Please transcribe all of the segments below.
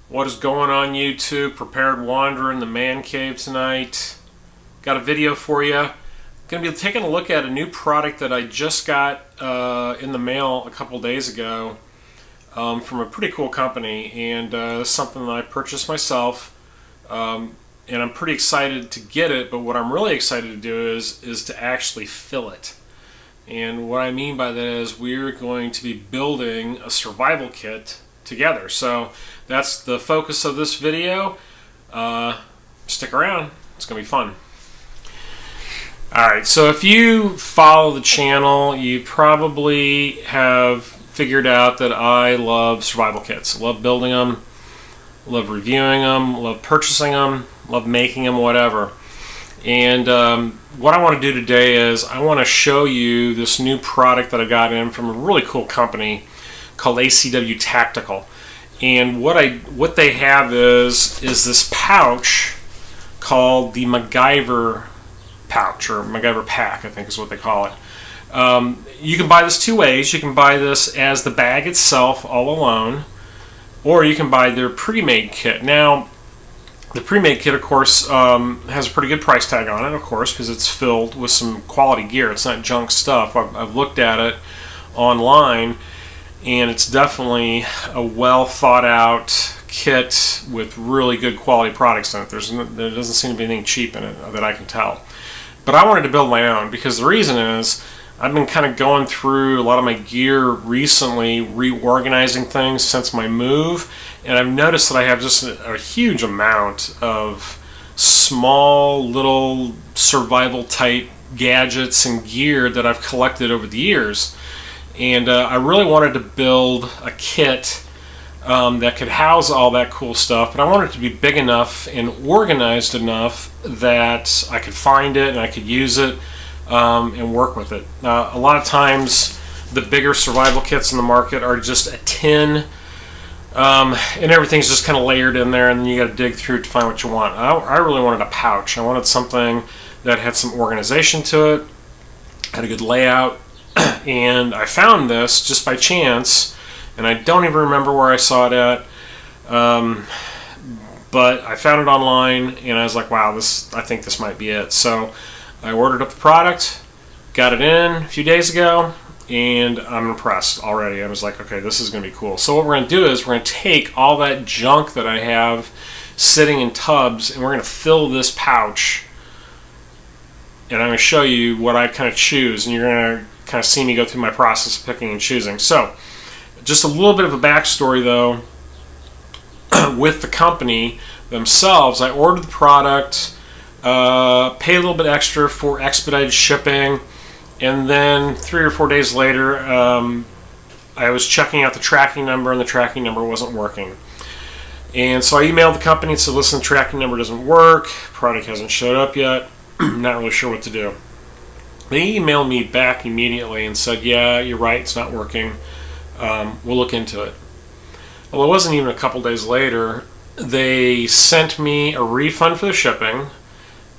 What is going on YouTube? Prepared Wanderer in the man cave tonight. Got a video for you. Going to be taking a look at a new product that I just got in the mail a couple days ago from a pretty cool company, and it's something that I purchased myself, and I'm pretty excited to get it. But what I'm really excited to do is to actually fill it. And what I mean by that is we're going to be building a survival kit together. So that's the focus of this video. Stick around, it's gonna be fun. Alright, so if you follow the channel, you probably have figured out that I love survival kits. I love building them, love reviewing them, love purchasing them, love making them, whatever. And what I want to do today is I want to show you this new product that I got in from a really cool company called ACW Tactical. And what they have is this pouch called the MacGyver pouch, or MacGyver pack, I think is what they call it. You can buy this two ways. You can buy this as the bag itself all alone, or you can buy their pre-made kit. Now, the pre-made kit, of course, has a pretty good price tag on it, of course, because it's filled with some quality gear. It's not junk stuff. I've looked at it online, and it's definitely a well thought out kit with really good quality products in it. There doesn't seem to be anything cheap in it that I can tell. But I wanted to build my own because the reason is I've been kind of going through a lot of my gear recently, reorganizing things since my move, and I've noticed that I have just a huge amount of small little survival type gadgets and gear that I've collected over the years. And I really wanted to build a kit that could house all that cool stuff, but I wanted it to be big enough and organized enough that I could find it and I could use it and work with it. A lot of times the bigger survival kits in the market are just a tin, and everything's just kind of layered in there, and then you got to dig through to find what you want. I really wanted a pouch. I wanted something that had some organization to it, had a good layout. And I found this just by chance, and I don't even remember where I saw it at, but I found it online, and I was like, wow, I think this might be it. So I ordered up the product, got it in a few days ago, and I'm impressed already. I was like, okay, this is going to be cool. So what we're going to do is we're going to take all that junk that I have sitting in tubs, and we're going to fill this pouch, and I'm going to show you what I kind of choose, and you're going to kind of see me go through my process of picking and choosing. So, just a little bit of a backstory though. With the company themselves, I ordered the product, paid a little bit extra for expedited shipping, and then 3 or 4 days later, I was checking out the tracking number, and the tracking number wasn't working. And so I emailed the company and said, listen, the tracking number doesn't work, product hasn't showed up yet, not really sure what to do. They emailed me back immediately and said, yeah, you're right, it's not working. We'll look into it. Well, it wasn't even a couple days later. They sent me a refund for the shipping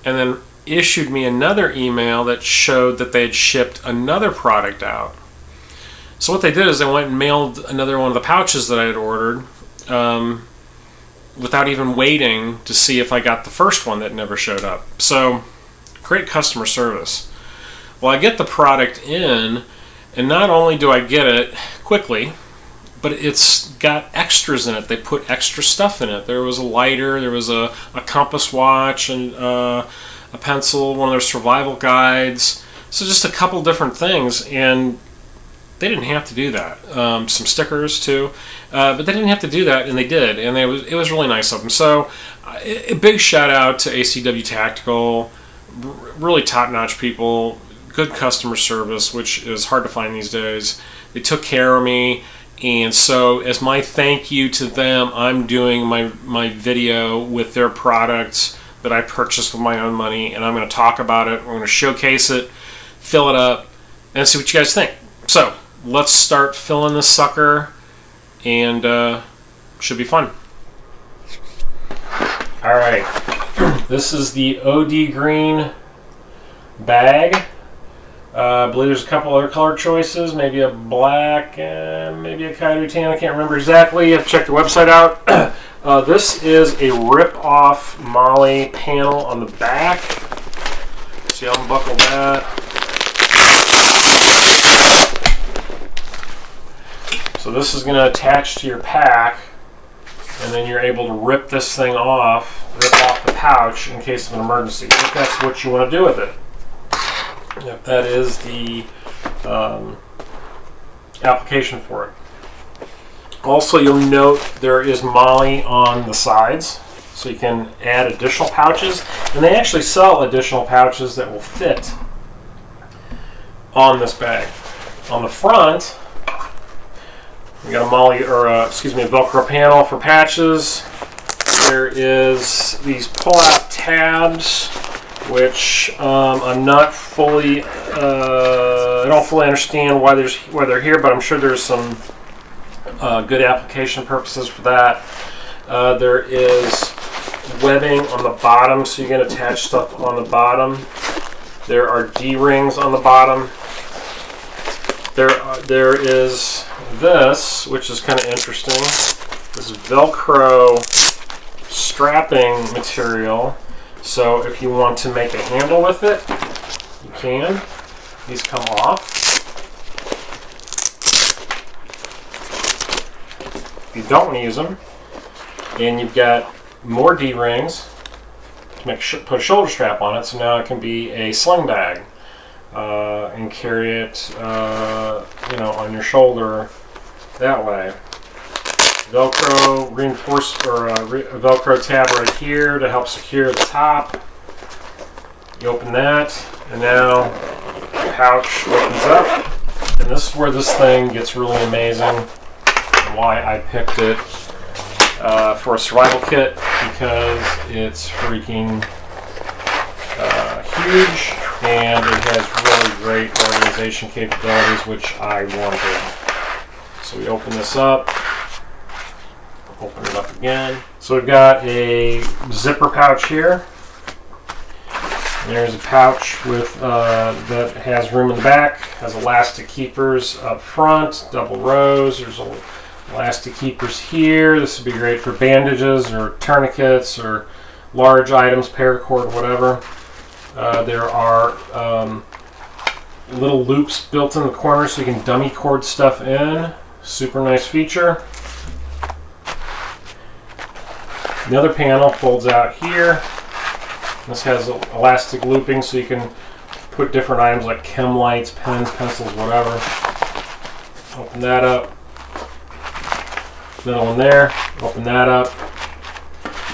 and then issued me another email that showed that they had shipped another product out. So what they did is they went and mailed another one of the pouches that I had ordered without even waiting to see if I got the first one that never showed up. So, great customer service. Well, I get the product in, and not only do I get it quickly, but it's got extras in it. They put extra stuff in it. There was a lighter, there was a compass watch, and a pencil, one of their survival guides. So just a couple different things, and they didn't have to do that. Some stickers too, but they didn't have to do that, and they did, and it was really nice of them. So a big shout out to ACW Tactical, really top-notch people. Good customer service, which is hard to find these days. They took care of me, and so as my thank you to them, I'm doing my video with their products that I purchased with my own money, and I'm going to talk about it. We're going to showcase it, fill it up, and see what you guys think. So let's start filling this sucker, and should be fun. All right, this is the OD green bag. I believe there's a couple other color choices, maybe a black and maybe a Kaido tan. I can't remember exactly. You have to check the website out. This is a rip-off MOLLE panel on the back. See, I'll unbuckle that. So this is going to attach to your pack, and then you're able to rip this thing off, rip off the pouch in case of an emergency, if that's what you want to do with it. If that is the application for it. Also, you'll note there is MOLLE on the sides, so you can add additional pouches, and they actually sell additional pouches that will fit on this bag. On the front, we got a MOLLE, or a Velcro panel for patches. There is these pull-out tabs, which I'm not fully, I don't fully understand why they're here, but I'm sure there's some good application purposes for that. There is webbing on the bottom, so you can attach stuff on the bottom. There are D-rings on the bottom. There is this, which is kind of interesting. This Velcro strapping material. So if you want to make a handle with it, you can. These come off. If you don't want to use them, and you've got more D-rings to put a shoulder strap on it, so now it can be a sling bag and carry it, on your shoulder that way. Velcro reinforced, or a Velcro tab right here to help secure the top. You open that, and now the pouch opens up, and this is where this thing gets really amazing, and why I picked it for a survival kit, because it's freaking huge, and it has really great organization capabilities, which I wanted. So we open this up. Open it up again. So we've got a zipper pouch here. There's a pouch with that has room in the back, has elastic keepers up front, double rows. There's elastic keepers here. This would be great for bandages or tourniquets or large items, paracord, whatever. There are little loops built in the corner so you can dummy cord stuff in. Super nice feature. The other panel folds out here. This has elastic looping so you can put different items like chem lights, pens, pencils, whatever. Open that up. Middle one there. Open that up.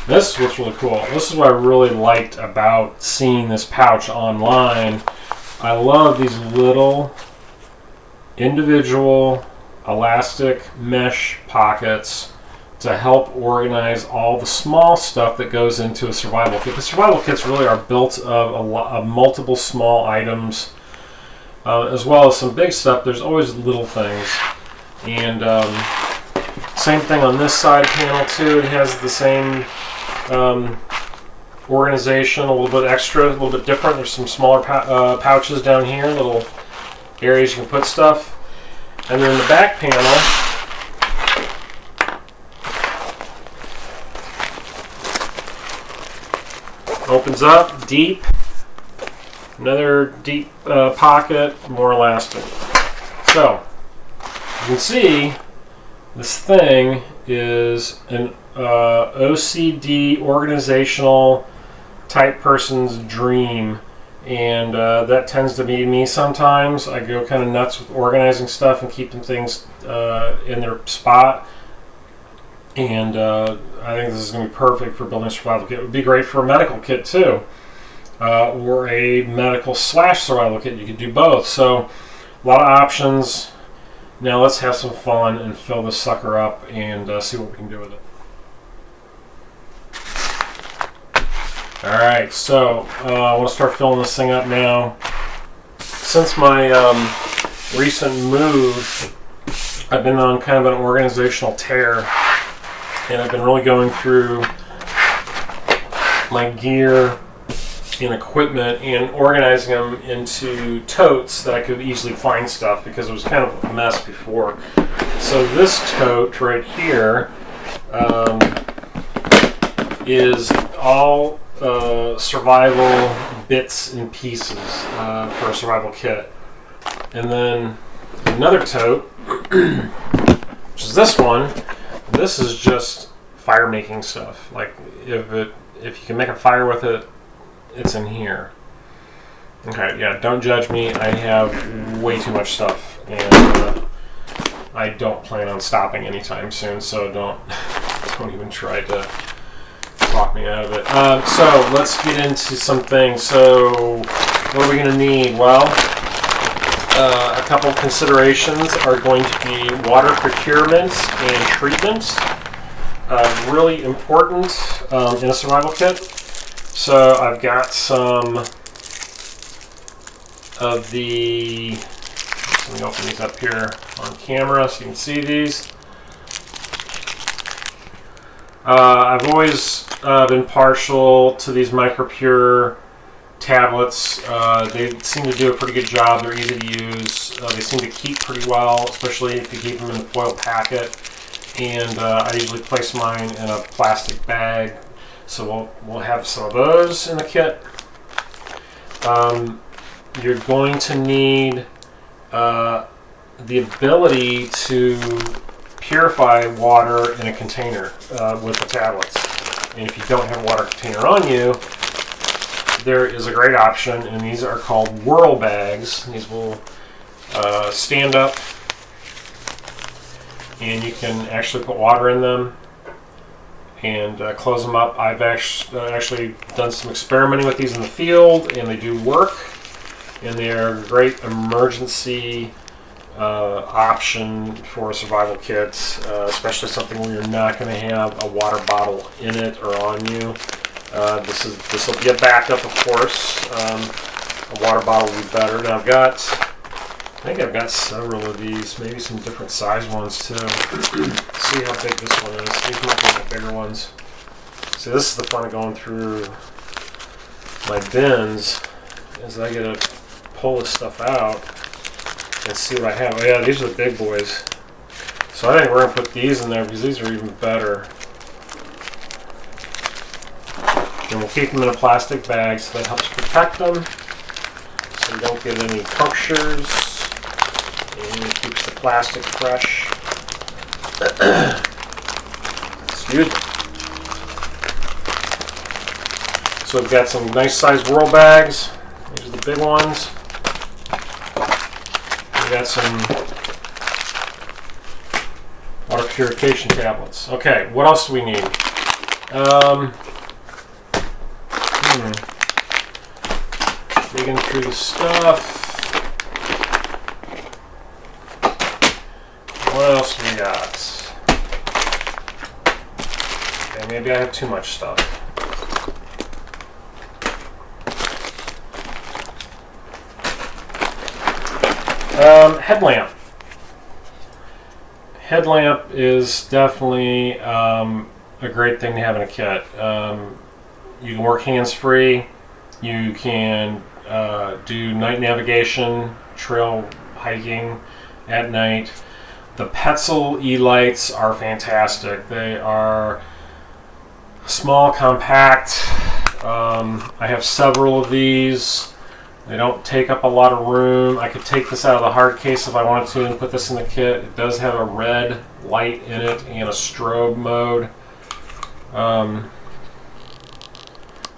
This is what's really cool. This is what I really liked about seeing this pouch online. I love these little individual elastic mesh pockets to help organize all the small stuff that goes into a survival kit. The survival kits really are built of multiple small items, as well as some big stuff. There's always little things. And same thing on this side panel too. It has the same organization, a little bit extra, a little bit different. There's some smaller pouches down here, little areas you can put stuff. And then the back panel, opens up, deep, another deep pocket, more elastic. So, you can see this thing is an OCD organizational type person's dream, and that tends to be me sometimes. I go kind of nuts with organizing stuff and keeping things in their spot. And I think this is going to be perfect for building a survival kit. It would be great for a medical kit too, or a medical / survival kit. You could do both. So a lot of options. Now let's have some fun and fill this sucker up and see what we can do with it. Alright, so I want to start filling this thing up now. Since my recent move, I've been on kind of an organizational tear. And I've been really going through my gear and equipment and organizing them into totes that I could easily find stuff, because it was kind of a mess before. So this tote right here is all survival bits and pieces for a survival kit. And then another tote, which is this one. This is just fire making stuff. Like if you can make a fire with it, it's in here. Okay, yeah, don't judge me. I have way too much stuff, and I don't plan on stopping anytime soon. So don't even try to talk me out of it. So let's get into some things. So what are we going to need? Well, a couple of considerations are going to be water procurement and treatment. Really important in a survival kit. So I've got some of the, let me open these up here on camera so you can see these. I've always been partial to these MicroPure tablets. They seem to do a pretty good job. They're easy to use. They seem to keep pretty well, especially if you keep them in a foil packet. And I usually place mine in a plastic bag. So we'll have some of those in the kit. You're going to need the ability to purify water in a container with the tablets. And if you don't have a water container on you, there is a great option, and these are called whirl bags. These will stand up, and you can actually put water in them and close them up. I've actually done some experimenting with these in the field, and they do work, and they are a great emergency option for a survival kit, especially something where you're not going to have a water bottle in it or on you. This will be a backup, of course. A water bottle will be better. Now I think I've got several of these, maybe some different size ones too. See how big this one is. These might be my bigger ones. See, this is the fun of going through my bins, is I get to pull this stuff out and see what I have. Oh yeah, these are the big boys. So I think we're going to put these in there because these are even better. And we'll keep them in a plastic bag so that helps protect them, so you don't get any punctures, and it keeps the plastic fresh. Excuse me. So we've got some nice sized whirl bags. These are the big ones. We've got some water purification tablets. Okay, what else do we need? Digging through the stuff. What else do we got? Okay, maybe I have too much stuff. Headlamp. Headlamp is definitely a great thing to have in a kit. You can work hands-free. You can do night navigation, trail hiking at night. The Petzl E-lights are fantastic. They are small, compact. I have several of these. They don't take up a lot of room. I could take this out of the hard case if I wanted to and put this in the kit. It does have a red light in it and a strobe mode.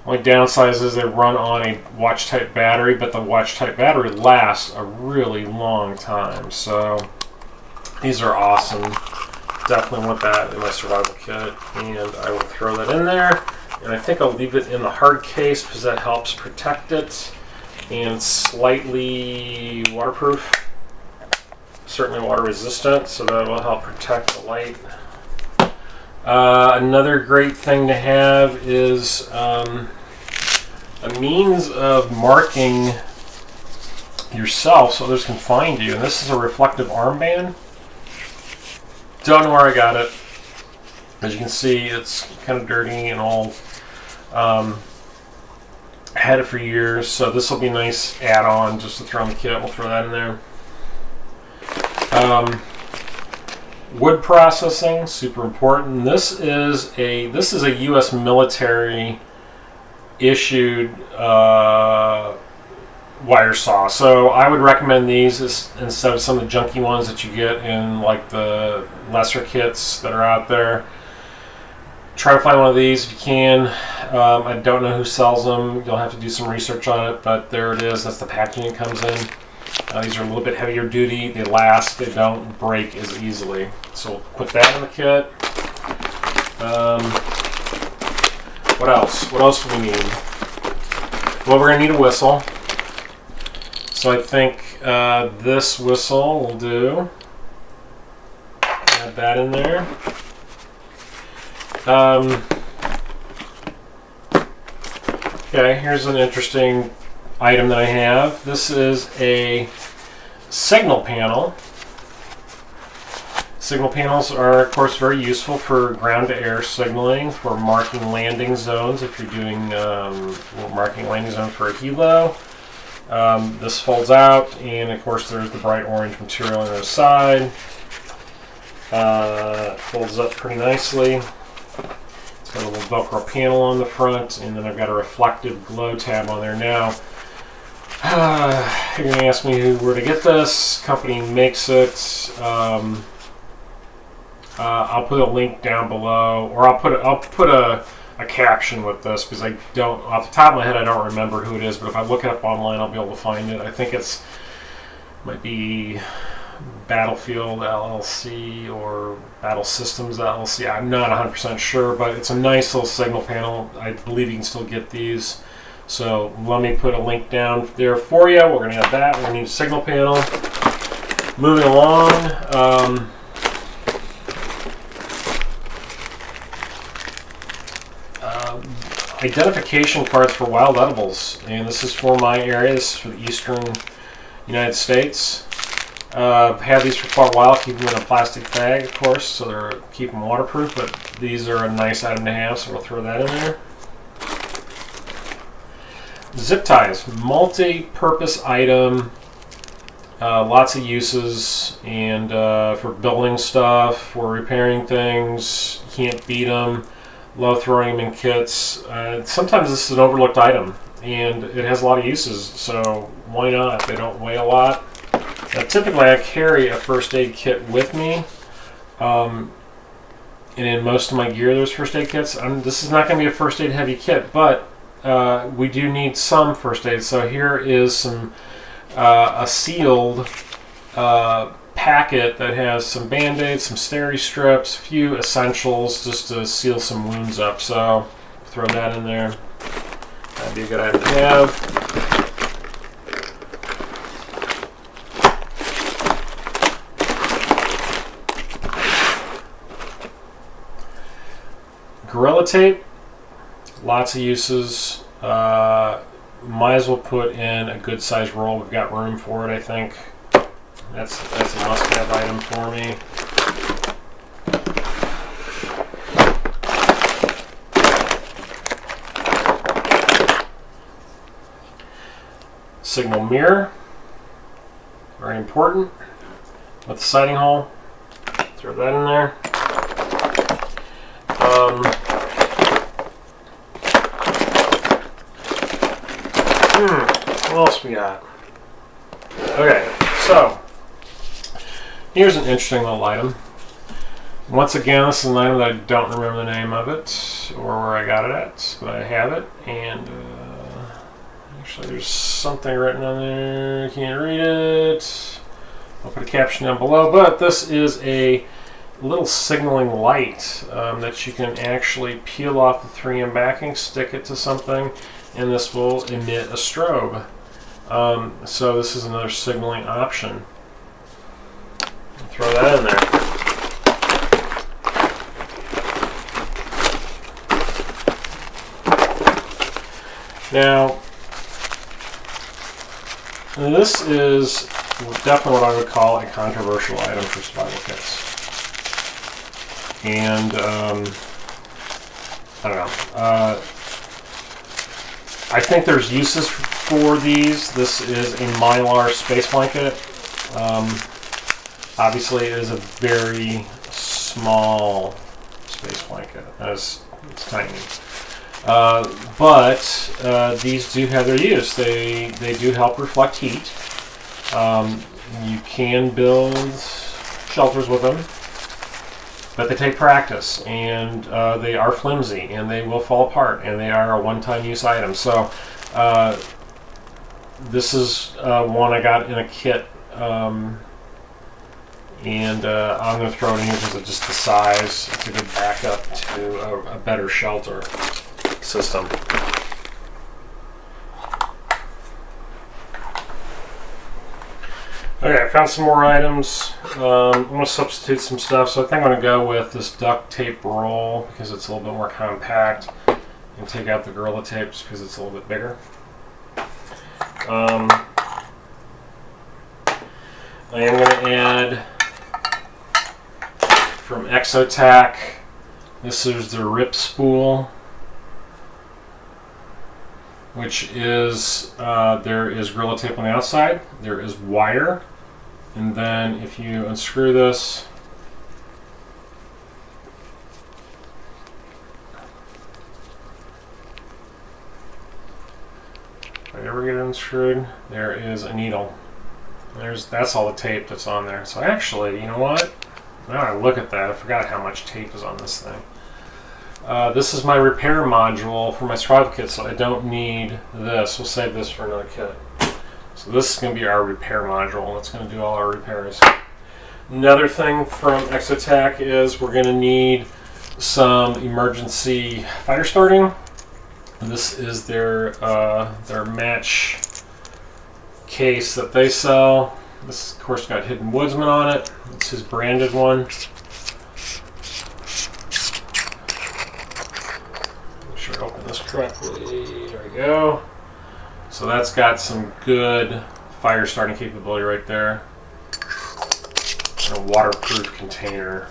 Only downside is they run on a watch type battery, but the watch type battery lasts a really long time. So these are awesome. Definitely want that in my survival kit, and I will throw that in there. And I think I'll leave it in the hard case because that helps protect it, and slightly waterproof, certainly water resistant, so that will help protect the light. Another great thing to have is a means of marking yourself so others can find you. And this is a reflective armband. Don't know where I got it. As you can see, it's kind of dirty and old. Had it for years, so this will be a nice add-on just to throw in the kit. We'll throw that in there. Wood processing, super important. This is a U.S. military issued wire saw. So I would recommend these instead of some of the junky ones that you get in like the lesser kits that are out there. Try to find one of these if you can. I don't know who sells them. You'll have to do some research on it, but there it is. That's the packaging it comes in. These are a little bit heavier duty. They last. They don't break as easily. So we'll put that in the kit. What else? What else do we need? Well, we're going to need a whistle. So I think this whistle will do. Add that in there. Okay, here's an interesting item that I have. This is a signal panel. Signal panels are, of course, very useful for ground-to-air signaling, for marking landing zones if you're doing marking landing zone for a helo. This folds out, and of course there's the bright orange material on the side. It folds up pretty nicely. It's got a little Velcro panel on the front, and then I've got a reflective glow tab on there now. You're going to ask me where to get this. Company makes it. I'll put a link down below, or I'll put a caption with this, because I don't, off the top of my head, I don't remember who it is, but if I look it up online, I'll be able to find it. I think might be Battlefield LLC or Battle Systems LLC. I'm not 100% sure, but it's a nice little signal panel. I believe you can still get these. So let me put a link down there for you. We're going to have that. We're going to need a signal panel. Moving along. Identification cards for wild edibles, and this is for my area. This is for the eastern United States. I've had these for quite a while. Keep them in a plastic bag, of course, so they're keep them waterproof. But these are a nice item to have, so we'll throw that in there. Zip ties, multi-purpose item. Lots of uses, and for building stuff, for repairing things. You can't beat them. Love throwing them in kits. Sometimes this is an overlooked item, and it has a lot of uses, so why not? They don't weigh a lot. Now, typically, I carry a first aid kit with me, and in most of my gear, there's first aid kits. This is not going to be a first aid heavy kit, but we do need some first aid. So here is some a sealed packet that has some band-aids, some steri strips, a few essentials just to seal some wounds up. So throw that in there. That'd be a good item to have. Gorilla tape, lots of uses. Might as well put in a good sized roll. We've got room for it, I think. That's a must-have item for me. Signal mirror, very important. With the sighting hole, throw that in there. What else we got? Okay, so here's an interesting little item. Once again, this is an item that I don't remember the name of it or where I got it at, but I have it, and actually there's something written on there. Can't read it. I'll put a caption down below, but this is a little signaling light that you can actually peel off the 3M backing, stick it to something, and this will emit a strobe. So this is another signaling option. Throw that in there. Now, this is definitely what I would call a controversial item for survival kits. And, I don't know. I think there's uses for these. This is a Mylar space blanket. Obviously, it is a very small space blanket. It's tiny. But these do have their use. They do help reflect heat. You can build shelters with them, but they take practice, and they are flimsy, and they will fall apart, and they are a one-time use item. So this is one I got in a kit, and I'm going to throw it in here because of just the size. It's a good backup to a better shelter system. Okay, I found some more items. I'm going to substitute some stuff, so I think I'm going to go with this duct tape roll because it's a little bit more compact, and take out the Gorilla Tape just because it's a little bit bigger. I am going to add from Exotac. This is the Rip Spool, which is there is Gorilla Tape on the outside, there is wire, and then if you unscrew this, if I ever get it unscrewed, there is a needle. That's all the tape that's on there. So actually, you know what? Now I look at that, I forgot how much tape is on this thing. This is my repair module for my survival kit, so I don't need this. We'll save this for another kit. So this is going to be our repair module. It's going to do all our repairs. Another thing from Exotac is we're going to need some emergency fire starting. And this is their match case that they sell. This, of course, got Hidden Woodsman on it. It's his branded one. Make sure I open this correctly. There we go. So that's got some good fire starting capability right there. And a waterproof container.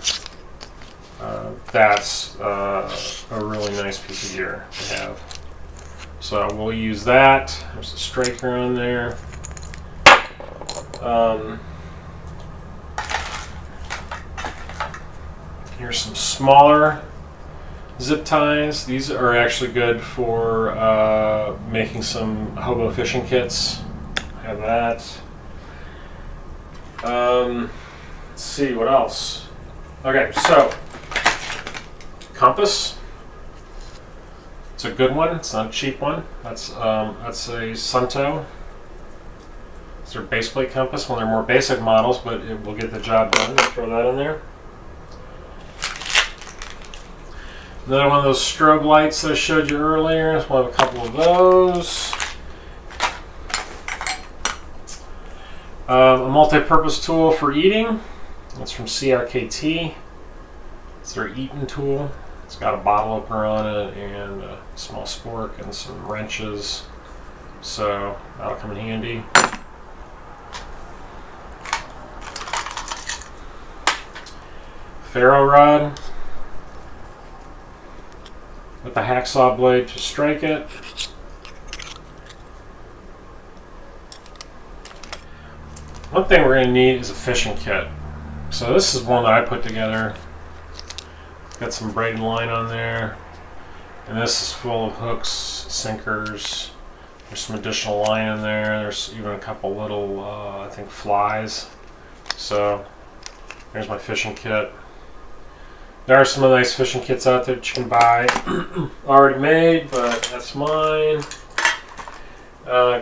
That's a really nice piece of gear to have. So we'll use that. There's a striker on there. Here's some smaller zip ties. These are actually good for making some hobo fishing kits. Have that. Let's see what else. Okay, so compass. It's a good one. It's not a cheap one. That's a Sunto. It's their base plate compass. One of their more basic models, but it will get the job done. I'll throw that in there. Another one of those strobe lights that I showed you earlier. We'll have a couple of those. A multi-purpose tool for eating. That's from CRKT. It's their Eaton tool. It's got a bottle opener on it and a small spork and some wrenches. So that'll come in handy. Ferro rod with the hacksaw blade to strike it. One thing we're going to need is a fishing kit. So this is one that I put together. Got some braided line on there. And this is full of hooks, sinkers. There's some additional line in there. There's even a couple little, I think, flies. So there's my fishing kit. There are some nice fishing kits out there that you can buy already made, but that's mine. A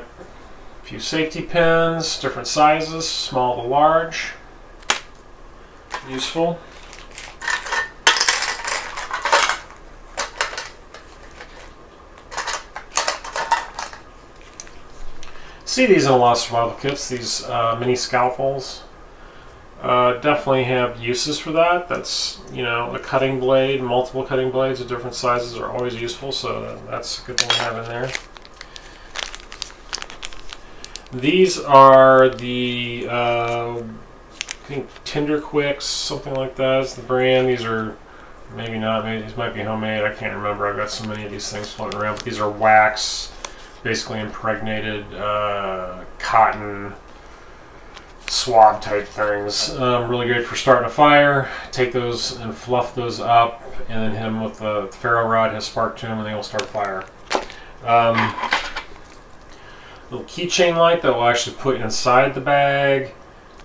few safety pins, different sizes, small to large. Useful. See these in a lot of survival kits, these mini scalpels. Definitely have uses for that. That's, you know, a cutting blade, multiple cutting blades of different sizes are always useful, so that's a good thing to have in there. These are the, I think Tinder Quicks, something like that is the brand. These are, maybe not, maybe these might be homemade, I can't remember. I've got so many of these things floating around, but these are wax, basically impregnated cotton swab type things. Really great for starting a fire. Take those and fluff those up, and then hit them with the ferro rod, has spark to them, and they will start a fire. Little keychain light that we'll actually put inside the bag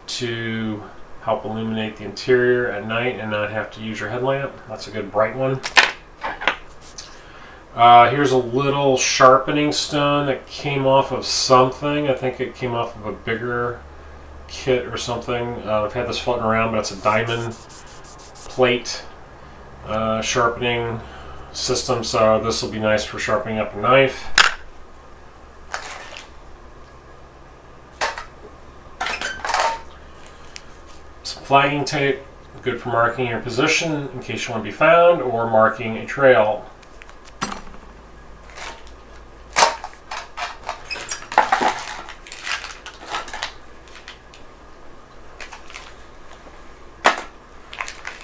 to help illuminate the interior at night and not have to use your headlamp. That's a good bright one. Here's a little sharpening stone that came off of something. I think it came off of a bigger kit or something. I've had this floating around, but it's a diamond plate sharpening system, so this will be nice for sharpening up a knife. Some flagging tape, good for marking your position in case you want to be found, or marking a trail.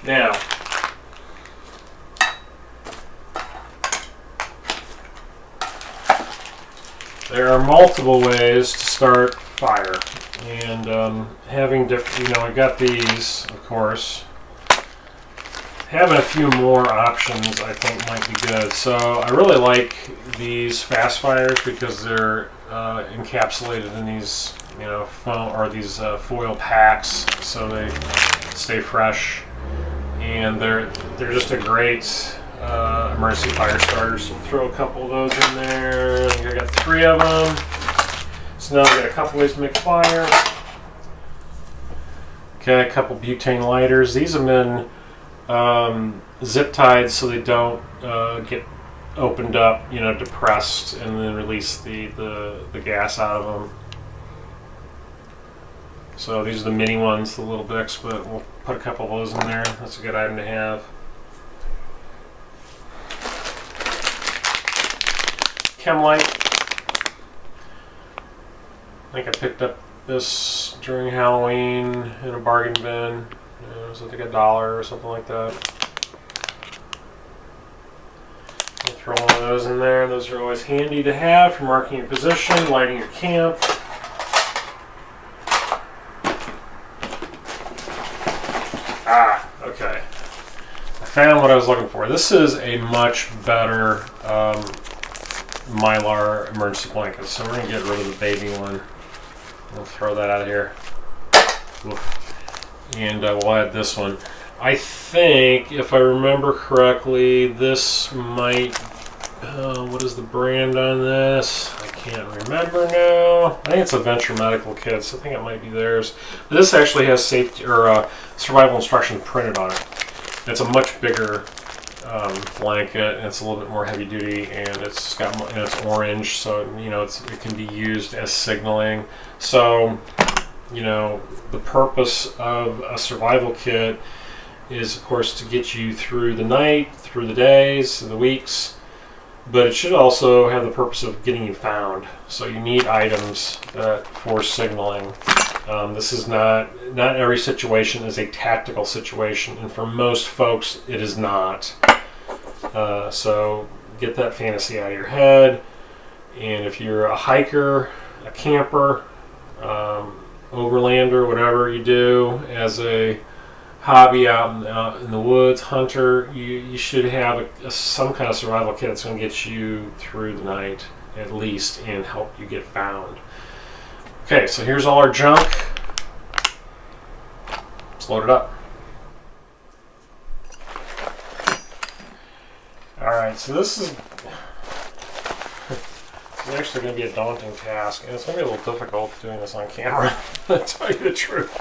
Now, there are multiple ways to start fire, and having different, you know, I got these, of course. Having a few more options, I think, might be good. So I really like these fast fires because they're encapsulated in these, you know, foam or these foil packs, so they stay fresh. And they're just a great emergency fire starter. So we'll throw a couple of those in there. I got 3 of them. So now we got a couple ways to make fire. Okay, a couple butane lighters. These have been zip tied so they don't get opened up, you know, depressed, and then release the gas out of them. So these are the mini ones, the little Bicks, but we'll put a couple of those in there. That's a good item to have. Chem light. I think I picked up this during Halloween in a bargain bin. It was, I think, $1 or something like that. I'll throw one of those in there. Those are always handy to have for marking your position, lighting your camp. Okay. I found what I was looking for. This is a much better Mylar emergency blanket. So we're going to get rid of the baby one. We'll throw that out of here. And we'll add this one. I think, if I remember correctly, this might... what is the brand on this? I can't remember now. I think it's a Venture Medical Kit, so I think it might be theirs. But this actually has safety or survival instructions printed on it. It's a much bigger blanket, and it's a little bit more heavy duty, and it's got, and it's orange, so you know it can be used as signaling. So, you know, the purpose of a survival kit is, of course, to get you through the night, through the days, the weeks. But it should also have the purpose of getting you found. So you need items for signaling. This is not every situation is a tactical situation, and for most folks it is not. So get that fantasy out of your head. And if you're a hiker, a camper, overlander, whatever you do as a hobby out in the woods, hunter, you should have some kind of survival kit that's going to get you through the night at least and help you get found. Okay, so here's all our junk. Let's load it up. Alright, so this is it's actually going to be a daunting task, and it's going to be a little difficult doing this on camera, to tell you the truth.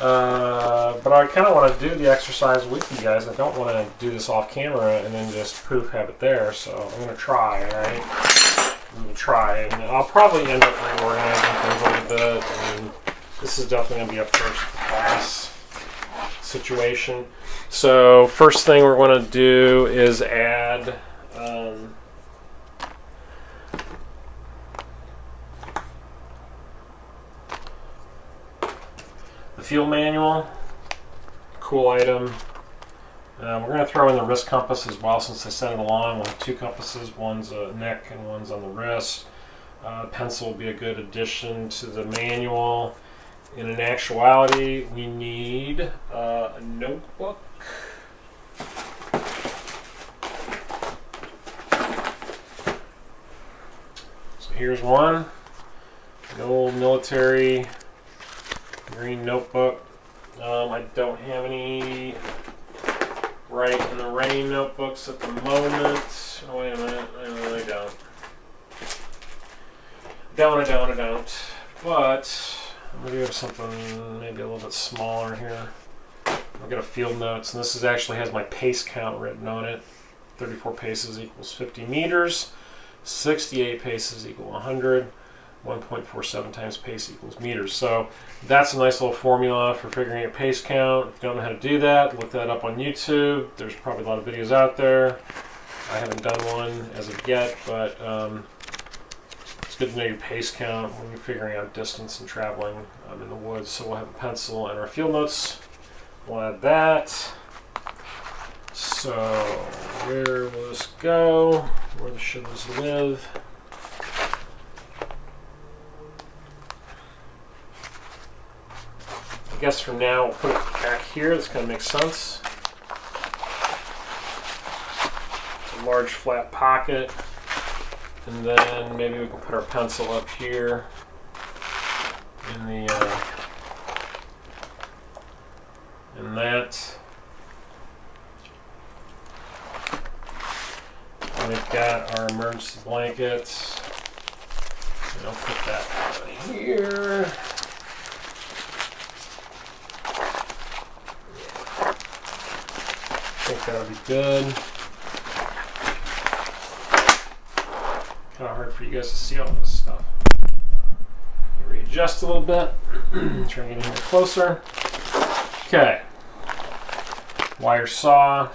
But I kind of want to do the exercise with you guys. I don't want to do this off camera and then just poof, have it there. So I'm going to try, alright? I'm going to try, and I'll probably end up reorganizing things a little bit. I mean, this is definitely going to be a first pass situation. So first thing we're going to do is add the fuel manual. Cool item. We're going to throw in the wrist compass as well, since they sent it along. We'll have 2 compasses, one's a neck and one's on the wrist. Pencil will be a good addition to the manual. in actuality, we need a notebook. So here's one, an old military green notebook. I don't have any Write in the Rain notebooks at the moment. Oh, wait a minute. I don't. I don't. But I'm going to do something maybe a little bit smaller here. I've got a field notes, and this actually has my pace count written on it. 34 paces equals 50 meters. 68 paces equal 100. 1.47 times pace equals meters. So that's a nice little formula for figuring out pace count. If you don't know how to do that, look that up on YouTube. There's probably a lot of videos out there. I haven't done one as of yet, but it's good to know your pace count when you're figuring out distance and traveling in the woods. So we'll have a pencil and our field notes. We'll add that. So where will this go? Where should this live? I guess for now we'll put it back here. This kind of makes sense. It's a large flat pocket. And then maybe we can put our pencil up here in the in that. And we've got our emergency blankets. And I'll put that right here. I think that'll be good. Kind of hard for you guys to see all this stuff. Readjust a little bit. Try and get in here closer. Okay. Wire saw.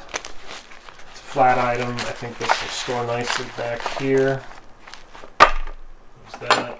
It's a flat item. I think this will store nicely back here. There's that.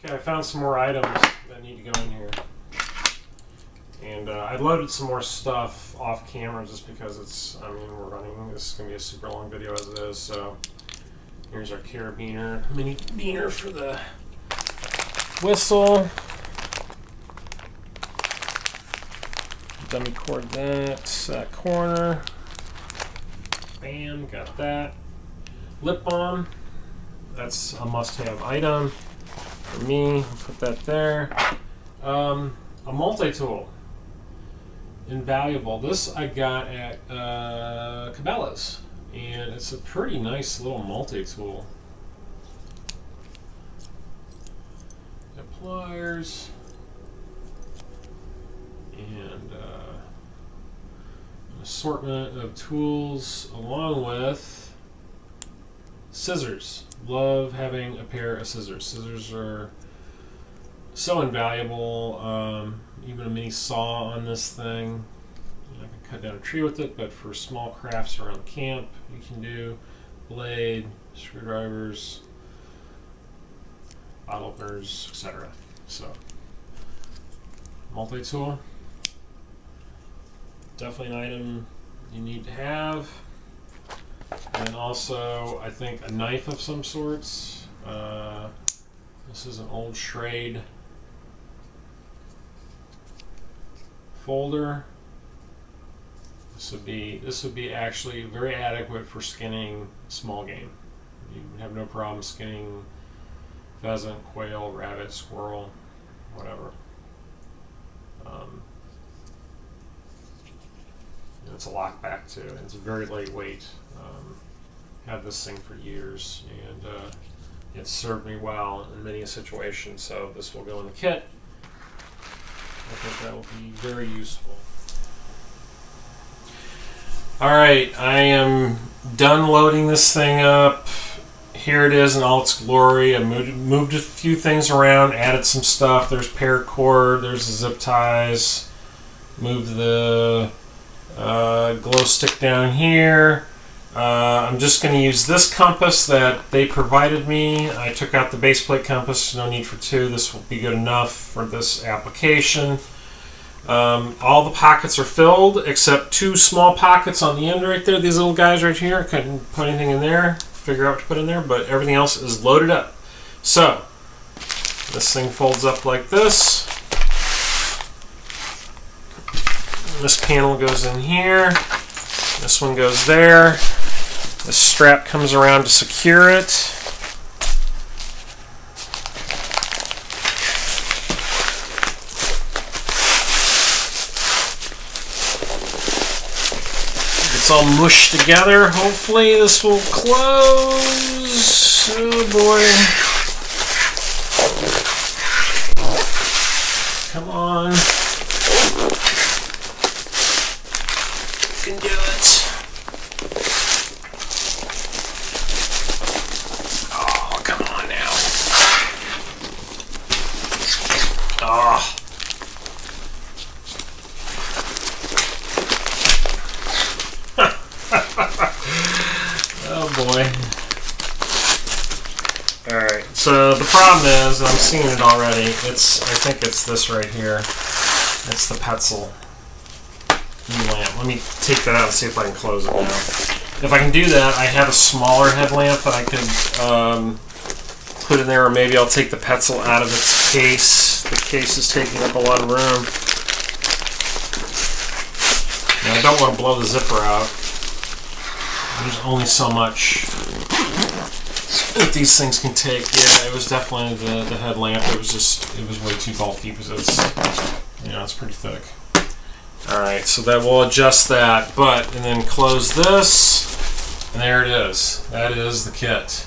Okay, I found some more items that need to go in here. And I loaded some more stuff off camera just because it's, I mean, we're running, this is going to be a super long video as it is. So here's our carabiner, mini beaner for the whistle. Dummy cord that corner. Bam, got that. Lip balm, that's a must-have item. For me, I'll put that there. A multi-tool, invaluable. This I got at Cabela's, and it's a pretty nice little multi-tool. Got pliers and an assortment of tools, along with scissors. Love having a pair of scissors. Scissors are so invaluable. Even a mini saw on this thing. I can cut down a tree with it, but for small crafts around the camp, you can do blade, screwdrivers, bottle openers, etc. So, multi-tool. Definitely an item you need to have. And also, I think a knife of some sorts. This is an old Schrade folder. This would be actually very adequate for skinning small game. You have no problem skinning pheasant, quail, rabbit, squirrel, whatever. It's a lockback too. It's very lightweight. Had this thing for years, and it's served me well in many situations. So this will go in the kit. I think that will be very useful. Alright, I am done loading this thing up. Here it is in all its glory. I moved a few things around, added some stuff. There's paracord, there's the zip ties. Moved the glow stick down here. I'm just going to use this compass that they provided me. I took out the base plate compass, no need for two. This will be good enough for this application. All the pockets are filled except two small pockets on the end right there. These little guys right here. I couldn't put anything in there, figure out what to put in there, but everything else is loaded up. So this thing folds up like this. This panel goes in here. This one goes there. This strap comes around to secure it. It's all mushed together. Hopefully this will close. Oh boy. Come on. You can do it. Oh, come on now. Oh. Oh boy. Alright, so the problem is, I'm seeing it already, I think it's this right here. It's the Petzl lamp. Let me take that out and see if I can close it now. If I can do that, I have a smaller headlamp that I could put in there, or maybe I'll take the Petzl out of its case. The case is taking up a lot of room. Now, I don't want to blow the zipper out. There's only so much that these things can take. Yeah, it was definitely the headlamp. It was way too bulky because it's pretty thick. Alright, so that will adjust that, and then close this, and there it is. That is the kit.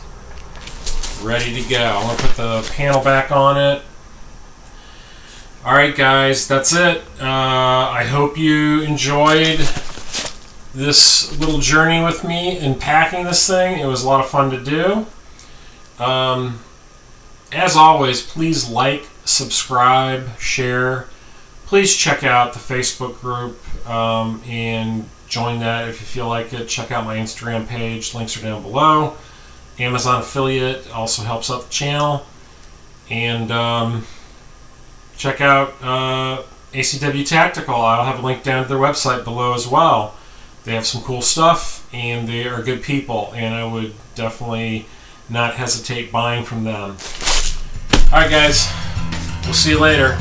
Ready to go. I'm going to put the panel back on it. Alright guys, that's it. I hope you enjoyed this little journey with me in packing this thing. It was a lot of fun to do. As always, please like, subscribe, share. Please check out the Facebook group and join that if you feel like it. Check out my Instagram page. Links are down below. Amazon affiliate also helps out the channel. And check out ACW Tactical. I'll have a link down to their website below as well. They have some cool stuff, and they are good people, and I would definitely not hesitate buying from them. Alright guys, we'll see you later.